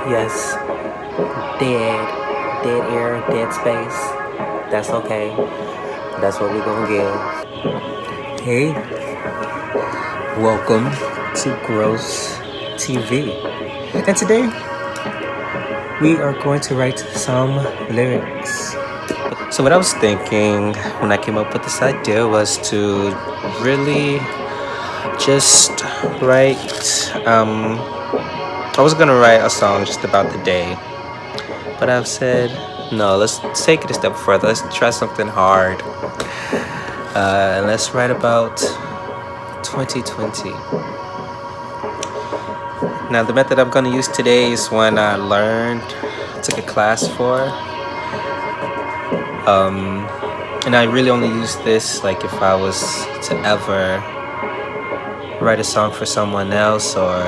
Yes, dead, dead air, dead space. That's okay. That's what we're gonna give. Hey, welcome to Gross TV. And today we are going to write some lyrics. So what I was thinking when I came up with this idea was to really just write I was gonna write a song just about the day, but I've said no, let's take it a step further. Let's try something hard, and let's write about 2020. Now the method I'm gonna use today is one I took a class for, and I really only use this like if I was to ever write a song for someone else or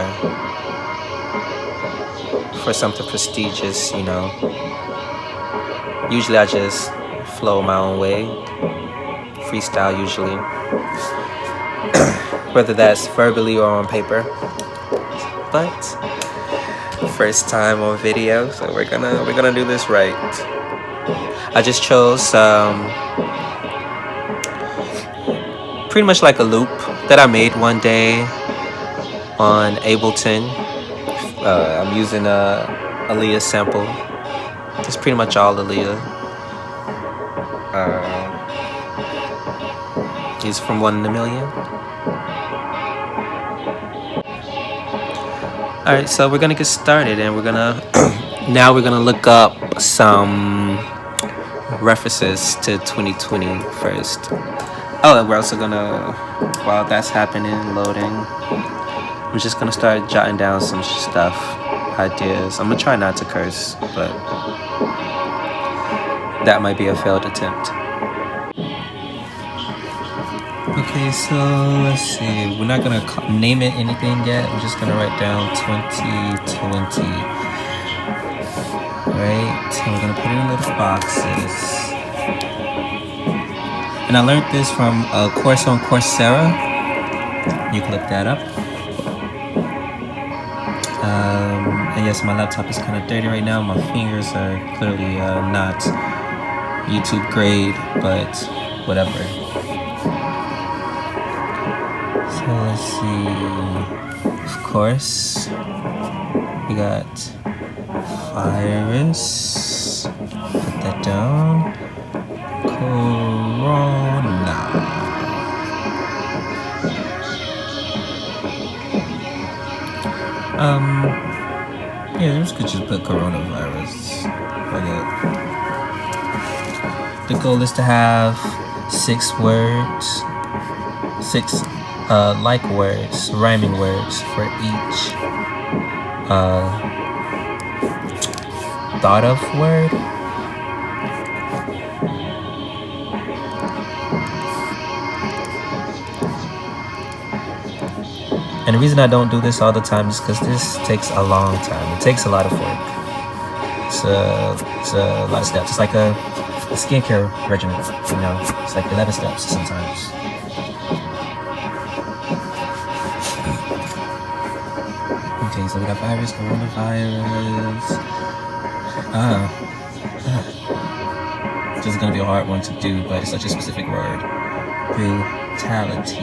for something prestigious, you know. Usually I just flow my own way, freestyle usually, whether that's verbally or on paper. But first time on video, so we're gonna do this right. I just chose pretty much like a loop that I made one day on Ableton. I'm using a Aaliyah sample. It's pretty much all Aaliyah. He's from 1 in a Million. Alright, so we're gonna get started and we're gonna now we're gonna look up some references to 2020 first. Oh, and we're also gonna, while that's happening, loading, I'm just gonna start jotting down some stuff, ideas. I'm gonna try not to curse, but that might be a failed attempt. Okay, so let's see. We're not gonna name it anything yet. We're just gonna write down 2020. Right? And we're gonna put it in little boxes. And I learned this from a course on Coursera. You can look that up. And yes, my laptop is kind of dirty right now. My fingers are clearly not YouTube grade, but whatever. So let's see. Of course, we got virus. Put that down. Corona. Yeah, this could just put coronavirus. The goal is to have 6 words, 6 like words, rhyming words for each thought of word. And the reason I don't do this all the time is because this takes a long time. It takes a lot of work. It's a lot of steps. It's like a skincare regimen, you know. It's like 11 steps sometimes. Okay, so we got virus, coronavirus. This is gonna be a hard one to do, but it's such a specific word. Brutality.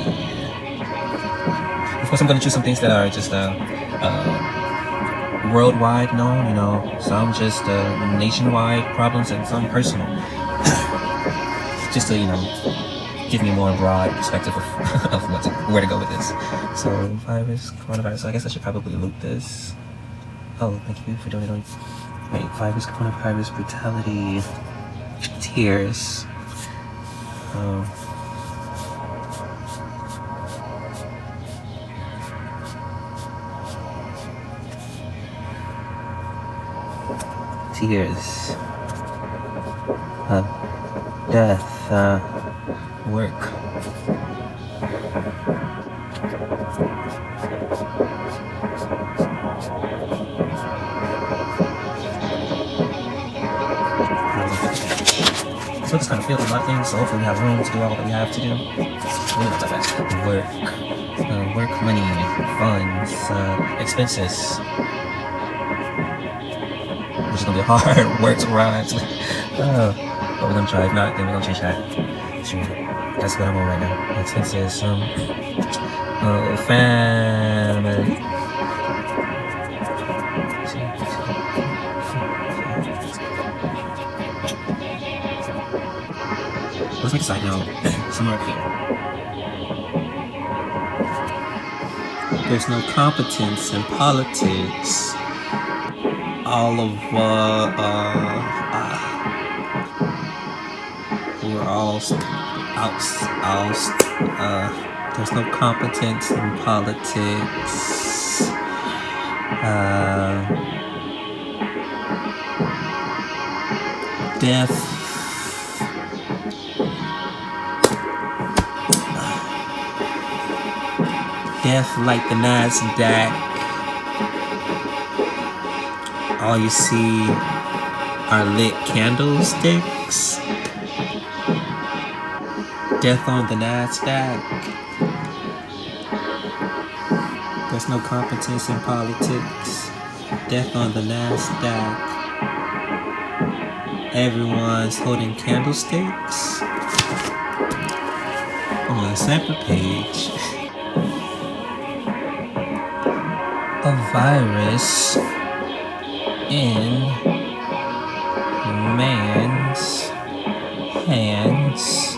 Of course, I'm going to choose some things that are just worldwide known, you know, some just nationwide problems and some personal. Just to, you know, give me a more broad perspective of where to go with this. So, virus, coronavirus, so I guess I should probably loop this. Oh, thank you for doing it on... Wait, virus, coronavirus, brutality, tears. Oh. Tears, death, work. So it's kind of filled with a lot of things, so hopefully we have room to do all that we have to do. Work, money, funds, expenses. just gonna be hard work to rhyme. But we're gonna try. If not, then we're gonna change that. Shoot, that's what I'm on right now. Let's say some family. Let's make a side note somewhere up here. There's no competence in politics. All of we're all there's no competence in politics. Death. Death like the NasDaq. All you see are lit candlesticks. Death on the NasDaq. There's no competence in politics. Death on the NasDaq. Everyone's holding candlesticks. On a separate page. A virus in man's hands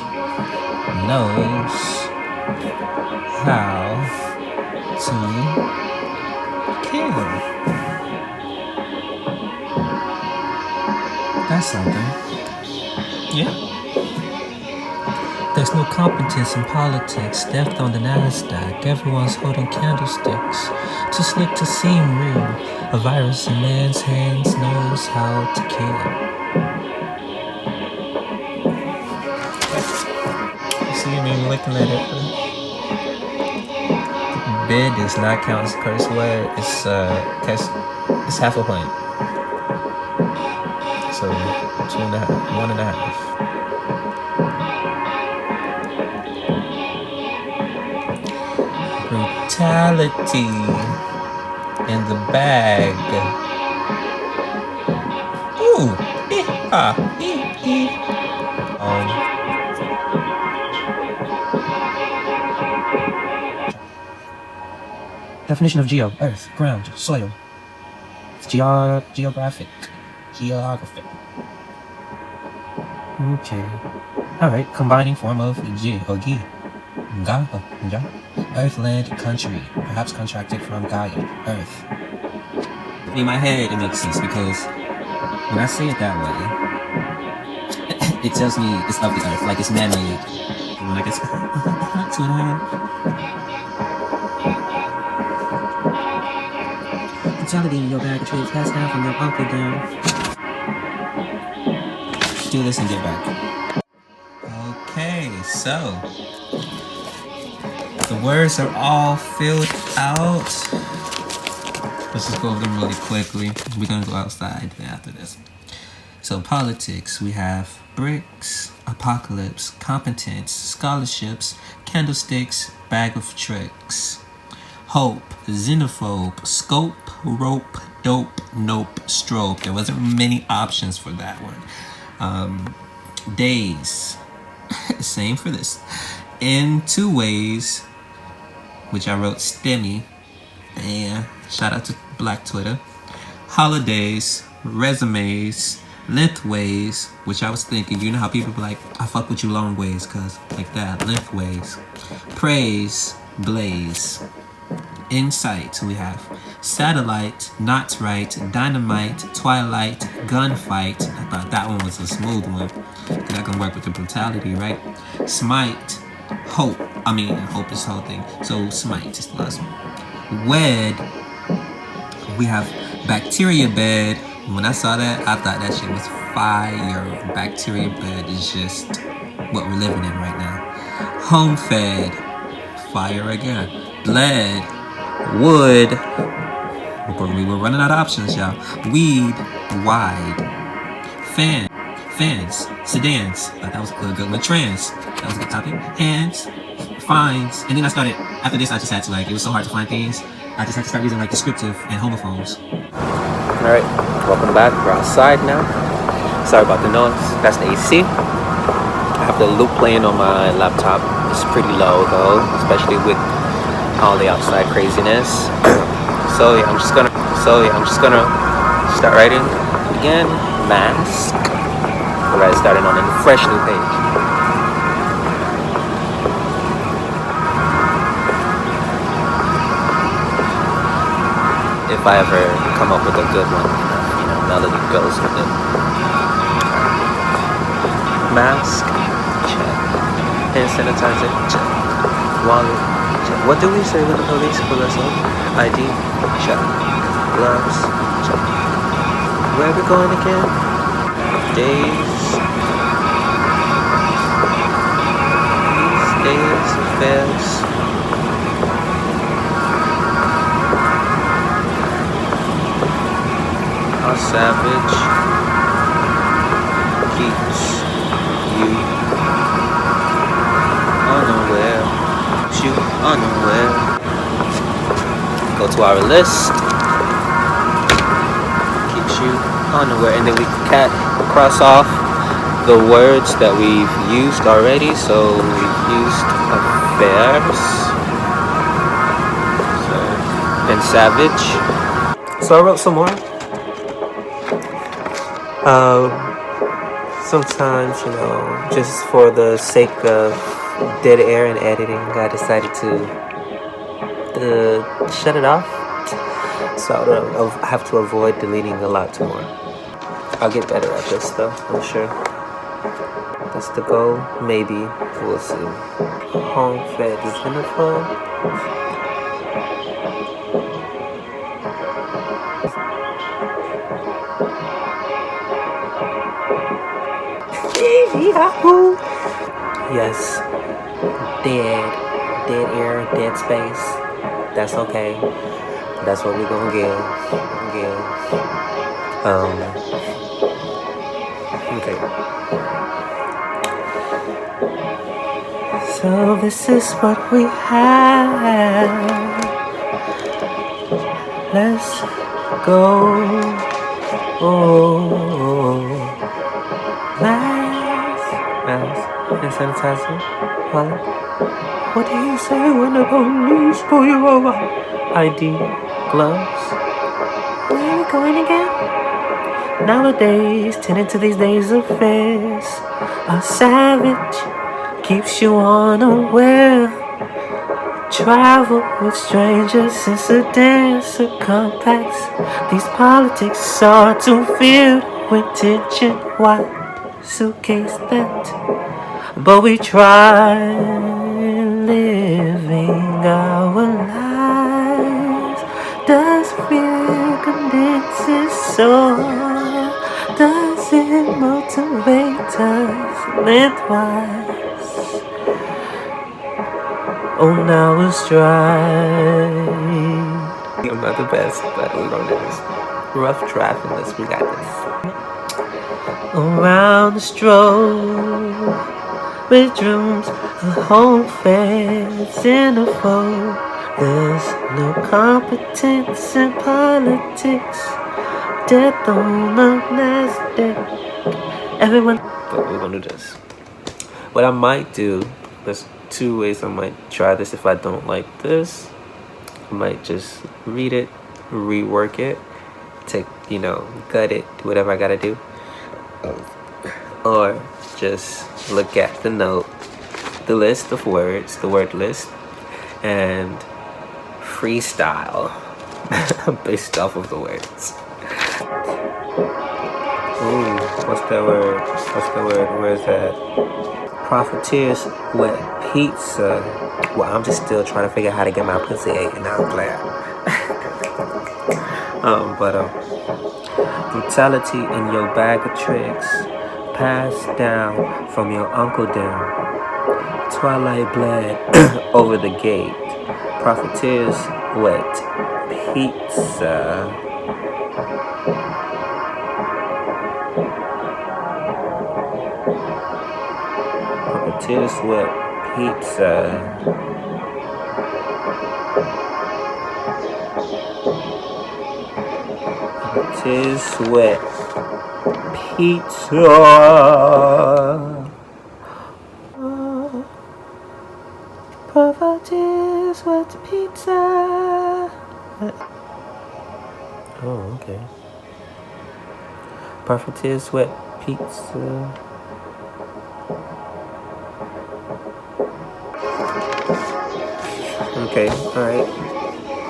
knows how to kill. That's something. Yeah. There's no competence in politics. Death on the NasDaq. Everyone's holding candlesticks. Too slick to seem real. A virus in man's hands knows how to kill. You see me looking at it. Bid does not count as a curse word. It's half a point. So 2.5, 1.5. Brutality in the bag. Ooh, Definition of geo: earth, ground, soil. Geographic. Okay. Alright, combining form of G or Gi. Earth, land, country. Perhaps contracted from Gaia, earth. In my head, it makes sense because when I say it that way, it tells me it's of the earth, like it's man-made. And when I get 2.5. Brutality in your bag of trades passed down from your uncle down. Do this and get back. Okay, so the words are all filled out. Let's just go over them really quickly. We're gonna go outside after this. So politics, we have bricks, apocalypse, competence, scholarships, candlesticks, bag of tricks. Hope, xenophobe, scope, rope, dope, nope, strobe. There wasn't many options for that one. Days, same for this. In 2 ways, which I wrote STEMI, and shout out to Black Twitter. Holidays, resumes, lengthways, which I was thinking, you know how people be like, I fuck with you long ways, cause like that, lengthways. Praise, blaze. Insight, we have satellite, not right, dynamite, twilight, gunfight. I thought that one was a smooth one. That can work with the brutality, right? Smite, hope. Hope is the whole thing. So smite is the last one. Wed, we have bacteria bed. When I saw that, I thought that shit was fire. Bacteria bed is just what we're living in right now. Home fed, fire again. Bled, wood. We were running out of options, y'all. Weed, wide. Fans, sedans. That was a good one. Trans, that was a good topic. Hands, fines. And then I started, after this, I just had to it was so hard to find things. I just had to start using descriptive and homophones. Alright, welcome back. We're outside now. Sorry about the noise. That's the AC. I have the loop playing on my laptop. It's pretty low though, especially with all the outside craziness. So yeah, I'm just gonna start writing again. Mask. Alright, starting on a fresh new page. If I ever come up with a good one, melody goes with it. Mask, check. Hand sanitizer, check. Wallet, check. What do we say when the police pull us over? ID, check. Gloves, check. Where are we going again? Days. These days, affairs. Our savage keeps you unaware. Go to our list. Keeps you unaware, and then we can cross off the words that we've used already. So we've used affairs and savage. So I wrote some more. Sometimes, just for the sake of dead air and editing, I decided to shut it off. So I have to avoid deleting a lot more. I'll get better at this though, I'm sure. That's the goal, maybe. We'll see. Home fed xenophone. Yes, dead air, dead space. That's okay. That's what we're gonna give. Okay. So this is what we have. Let's go. Mask and sanitizer. Wallet. What do you say when the police pull you over? ID, gloves. Where are we going again? Nowadays, tending to these days of affairs. A savage keeps you unaware. Travel with strangers in sedans or compacts. These politics are too filled with tension. Why? Suitcase that, but we try living our lives. Does fear condenses or does it motivate us lengthwise? Oh, now it's dry. I'm not the best, but we're gonna do this. Rough draft in this, we got this. Around the stroll with dreams of home feds in a fold. There's no competence in politics. Death on the NasDaq. Everyone. But we're gonna do this. What I might do, there's two ways I might try this. If I don't like this, I might just read it, rework it, take, gut it, do whatever I gotta do. Or just look at the note, the list of words, the word list, and freestyle based off of the words. Ooh, what's that word? Where's that? Profiteers with pizza. Well, I'm just still trying to figure out how to get my pussy ate, and I'm glad. Brutality in your bag of tricks, passed down from your uncle down. Twilight bled over the gate. Profiteers wet pizza. Profiteers wet pizza. Poverty sweat pizza. Poverty sweat pizza. Oh, okay. Poverty sweat pizza. Okay, alright.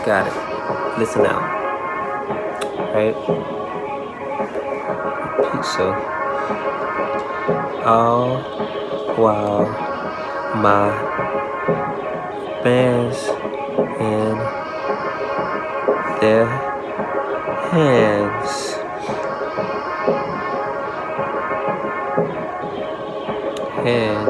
Got it. Listen now. Right? Pizza. All while my bands in their hands. And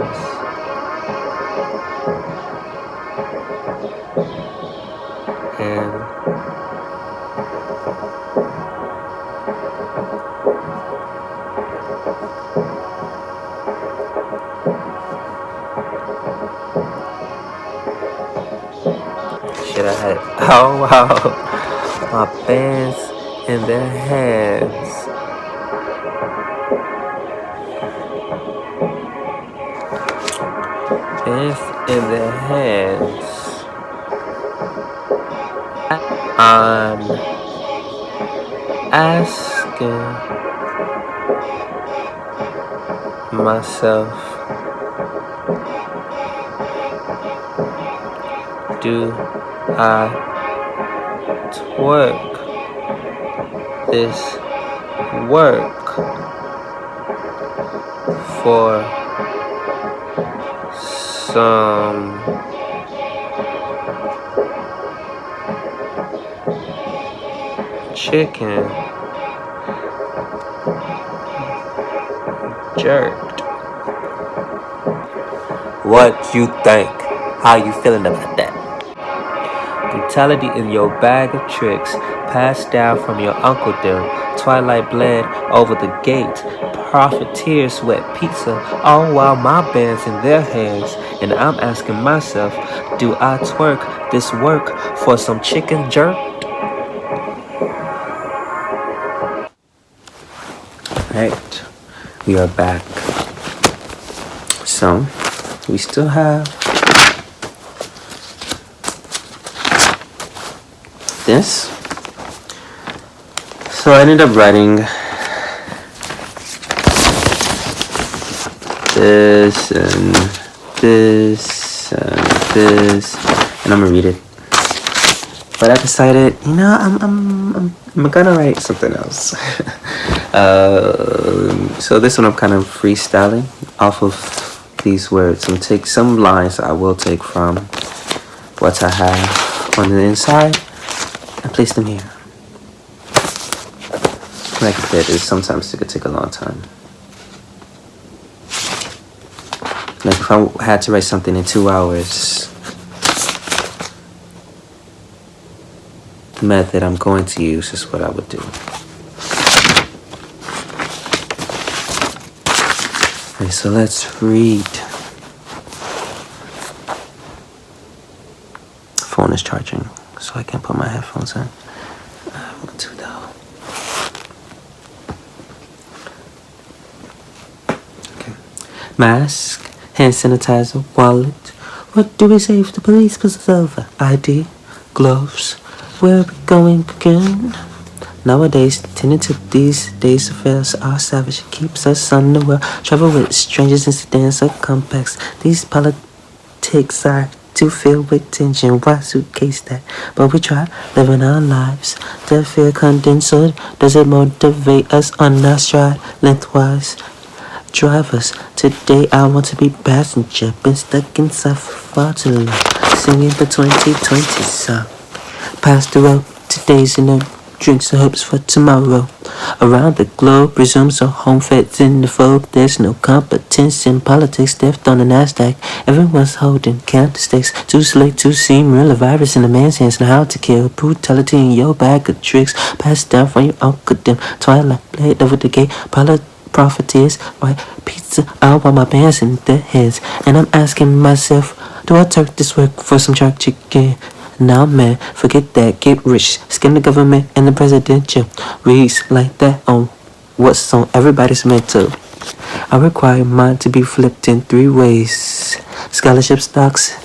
should I have? Oh wow, my bands in their hands. Bands in their hands. I'm asking myself, do I twerk this work for some chicken jerked? What you think? How you feeling about that? Brutality in your bag of tricks, passed down from your uncle them. Twilight bled over the gate. Profiteer sweat pizza, all while my band's in their hands. And I'm asking myself, do I twerk this work for some chicken jerk? Right, we are back. So, we still have this. So I ended up writing this and this and this, and I'm gonna read it. But I decided, you know, I'm gonna write something else. So this one I'm kind of freestyling off of these words. I'm take some lines I will take from what I have on the inside and place them here. Like I said, sometimes it could take a long time. Like if I had to write something in 2 hours, the method I'm going to use is what I would do. Okay, so let's read. Phone is charging, so I can put my headphones in. What to do? Okay. Mask, hand sanitizer, wallet. What do we say if the police pulls us over? ID, gloves. Where are we going again? Nowadays, tending to these days affairs are savage. Keeps us on the world. Travel with strangers in sedans or compacts. These politics are to fill with tension. Why suitcase that? But we try living our lives. The fear condenses. Does it motivate us on our stride? Lengthwise. Drivers, today I want to be passenger. Been stuck inside for far too long. Singing the 2020 song. Past the road, today's in the drinks and hopes for tomorrow. Around the globe, resumes a home feds in the fold. There's no competence in politics, theft on the NasDaq. Everyone's holding candlesticks. Too late to seem real. A virus in a man's hands. Know how to kill. Brutality in your bag of tricks. Passed down from your uncle them. Twilight blade over the gate. Profiteers, white pizza. I want my bands in their heads. And I'm asking myself, do I turk this work for some jerk chicken Now man, forget that, get rich, skim the government and the presidential. Reads like that on what's on everybody's mental. I require mine to be flipped in 3 ways. Scholarship stocks,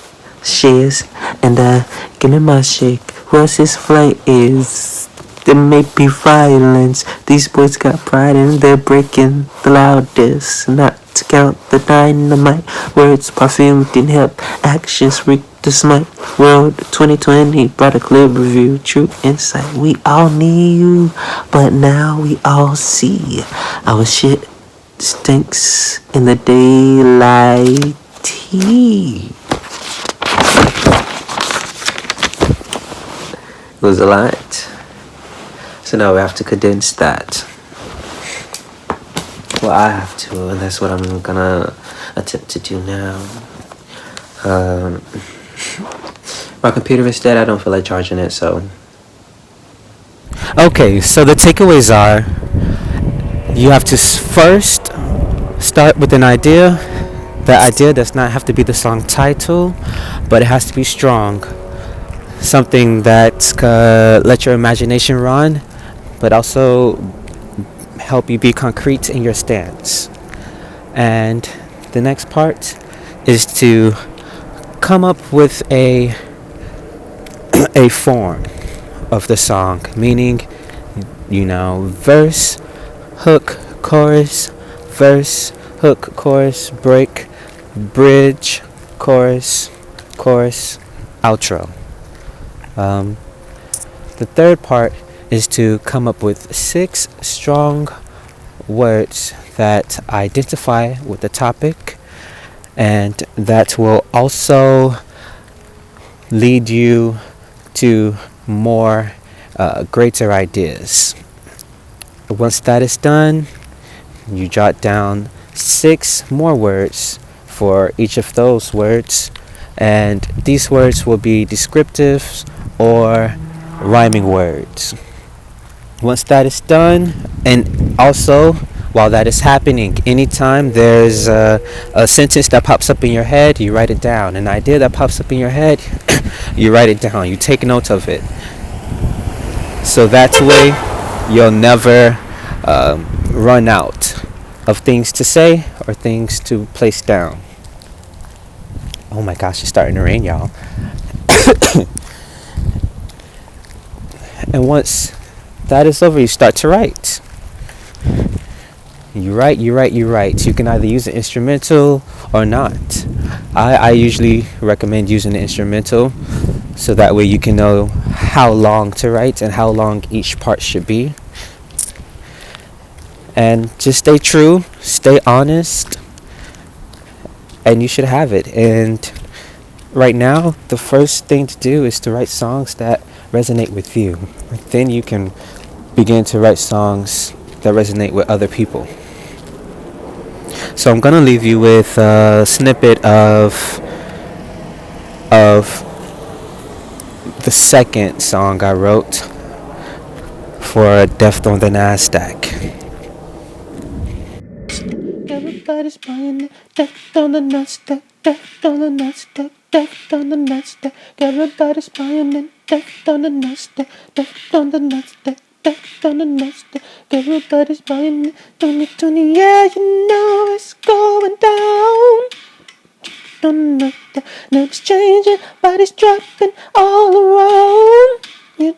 shares, and give me my shake. What's his flight is? There may be violence. These boys got pride and they're breaking the loudest. Not to count the dynamite. Words perfumed in hip. Actions wreak the smite. World 2020 brought a clear review. True insight. We all knew, but now we all see. Our shit stinks in the daylight. It was a lot. So now we have to condense that. Well, I have to, and that's what I'm gonna attempt to do now. My computer is dead. I don't feel like charging it, so. Okay, so the takeaways are you have to first start with an idea. That idea does not have to be the song title, but it has to be strong. Something that's let your imagination run, but also help you be concrete in your stance. And the next part is to come up with a form of the song, meaning, verse, hook, chorus, verse, hook, chorus, break, bridge, chorus, outro. The third part is to come up with 6 strong words that identify with the topic and that will also lead you to more greater ideas. Once that is done, you jot down 6 more words for each of those words, and these words will be descriptive or rhyming words. Once that is done, and also while that is happening, anytime there's a sentence that pops up in your head, you write it down. An idea that pops up in your head, you write it down. You take note of it. So that way, you'll never run out of things to say or things to place down. Oh my gosh, it's starting to rain, y'all. And once that is over, you start to write. You write. You can either use an instrumental or not. I usually recommend using the instrumental, so that way you can know how long to write and how long each part should be. And just stay true, stay honest, and you should have it. And right now, the first thing to do is to write songs that resonate with you. Then you can begin to write songs that resonate with other people. So I'm gonna leave you with a snippet of the second song I wrote for Death on the NasDaq. Everybody's buying it. Death on the NasDaq. Death on the NasDaq. Death on the NasDaq. Everybody's buying it. Death on the NasDaq. Death on the NasDaq. Death on the NasDaq. Everybody's buying it. 2020, yeah, you know it's going down. Don't know that. Nothing's changing, bodies dropping all around. You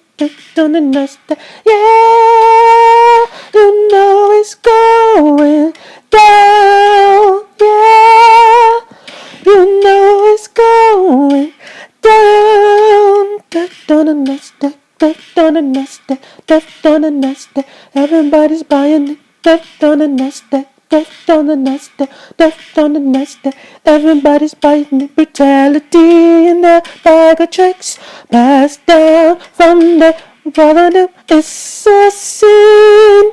don't NasDaq, yeah, you know it's going down. Yeah, you know it's going down. Death on the NasDaq, death on the NasDaq, death on the NasDaq. Everybody's buying it. Death on the NasDaq, death on the NasDaq, death on the NasDaq. Everybody's buying it. Brutality in their bag of tricks, passed down from their brother. It's a sin.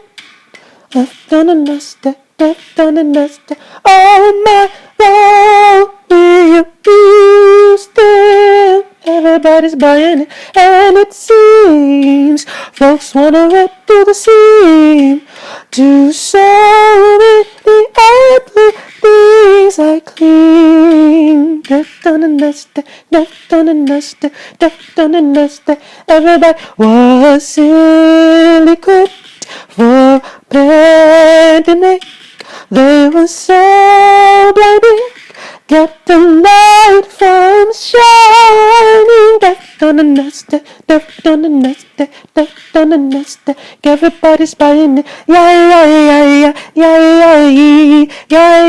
Death on the NasDaq, death on the NasDaq. Oh my God, we abuse them. Everybody's buying it, and it seems folks wanna rip through the seam. Do so many ugly things I clean. Death on the NasDaq, death on the NasDaq, death on the NasDaq. Everybody was ill-equipped for pandemic. They were so blinded, kept the light from shining. Death on the NasDaq, death on the NasDaq, death on the NasDaq. Everybody's buying it. Yeah, yeah, yeah, yeah, yeah, yeah, yeah,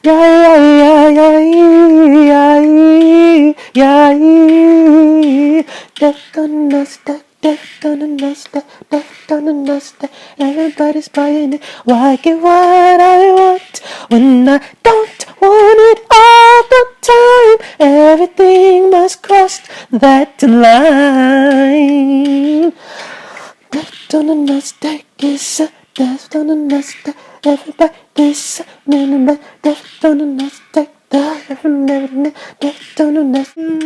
yeah, yeah, yeah, yeah, yeah. Death on the NasDaq. Death on the NasDaq, death on the NasDaq. Everybody's buying it. Why get what I want when I don't want it all the time? Everything must cross that line. Death on the NasDaq is a death on the NasDaq. Everybody's a minimum. Death on the NasDaq. Death on the NasDaq.